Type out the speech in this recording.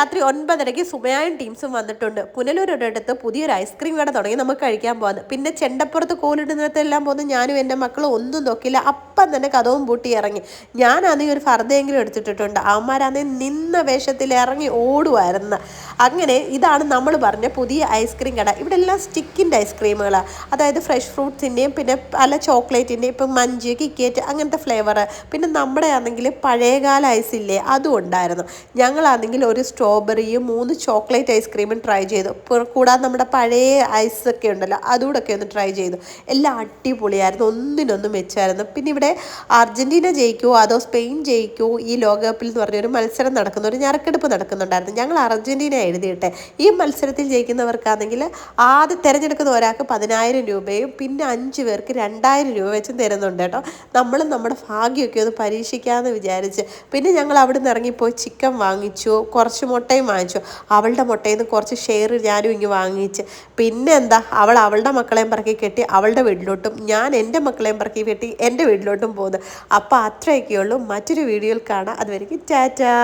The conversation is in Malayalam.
രാത്രി 9:30 സുമയായും ടീംസും വന്നിട്ടുണ്ട്. പുനലൂരൊരിടത്ത് പുതിയൊരു ഐസ്ക്രീം കട തുടങ്ങി നമുക്ക് കഴിക്കാൻ പോകുന്നത്. പിന്നെ ചെണ്ടപ്പുറത്ത് കോലിടുന്നിടത്തെല്ലാം പോകുന്ന ഞാനും എൻ്റെ മക്കളും ഒന്നും നോക്കില്ല, അപ്പം തന്നെ കഥവും പൂട്ടി ഇറങ്ങി. ഞാനാണെങ്കിൽ ഒരു ഫർദയെങ്കിലും എടുത്തിട്ടിട്ടുണ്ട്. അവന്മാരാണെങ്കിൽ നിന്ന വേഷത്തിൽ ഇറങ്ങി ഓടുമായിരുന്നു. അങ്ങനെ ഇതാണ് നമ്മൾ പറഞ്ഞ പുതിയ ഐസ്ക്രീം കട. ഇവിടെ എല്ലാം സ്റ്റിക്കിൻ്റെ ഐസ്ക്രീമുകളാണ്, അതായത് ഫ്രഷ് ഫ്രൂട്ട്സിൻ്റെയും പിന്നെ പല ചോക്ലേറ്റിൻ്റെയും, ഇപ്പം മഞ്ച്, കിക്കറ്റ് അങ്ങനത്തെ ഫ്ലേവർ. പിന്നെ നമ്മുടെ ആണെങ്കിൽ പഴയകാല ഐസില്ലേ അതും ഉണ്ടായിരുന്നു. ഞങ്ങളാണെങ്കിൽ ഒരു സ്ട്രോബെറിയും 3 ചോക്ലേറ്റ് ഐസ്ക്രീമും ട്രൈ ചെയ്തു. കൂടാതെ നമ്മുടെ പഴയ ഐസൊക്കെ ഉണ്ടല്ലോ അതുകൂടൊക്കെ ഒന്ന് ട്രൈ ചെയ്തു. എല്ലാം അടിപൊളിയായിരുന്നു, ഒന്നിനൊന്നും മെച്ചമായിരുന്നു. പിന്നെ ഇവിടെ അർജൻറ്റീന ജയിക്കുമോ അതോ സ്പെയിൻ ജയിക്കുമോ ഈ ലോകകപ്പിൽ എന്ന് പറഞ്ഞൊരു മത്സരം നടക്കുന്ന ഒരു ഞെറുക്കെടുപ്പ് നടക്കുന്നുണ്ടായിരുന്നു. ഞങ്ങൾ അർജൻറ്റീന എഴുതിയിട്ടെ. ഈ മത്സരത്തിൽ ജയിക്കുന്നവർക്കാണെങ്കിൽ ആദ്യം തിരഞ്ഞെടുക്കുന്ന ഒരാൾക്ക് 10,000 രൂപയും പിന്നെ 5 പേർക്ക് 2,000 രൂപ വെച്ചും തരുന്നുണ്ട് കേട്ടോ. നമ്മളും നമ്മുടെ ഭാഗ്യമൊക്കെ ഒന്ന് പരീക്ഷിക്കാമെന്ന് വിചാരിച്ച് പിന്നെ ഞങ്ങൾ അവിടെ നിന്ന് ഇറങ്ങിപ്പോയി ചിക്കൻ വാങ്ങിച്ചു, കുറച്ച് മുട്ടയും വാങ്ങിച്ചു. അവളുടെ മുട്ടയിൽ നിന്ന് കുറച്ച് ഷെയർ ഞാനും ഇങ്ങ് വാങ്ങിച്ച്. പിന്നെ എന്താ, അവളുടെ മക്കളെയും പറക്കി കെട്ടി അവളുടെ വീട്ടിലോട്ടും ഞാൻ എൻ്റെ മക്കളെയും പറക്കി കെട്ടി എൻ്റെ വീട്ടിലോട്ടും പോകുന്നു. അപ്പോൾ അത്രയൊക്കെയുള്ളൂ. മറ്റൊരു വീഡിയോയിൽ കാണാം. അതുവരെയ്ക്കും ടാറ്റാ.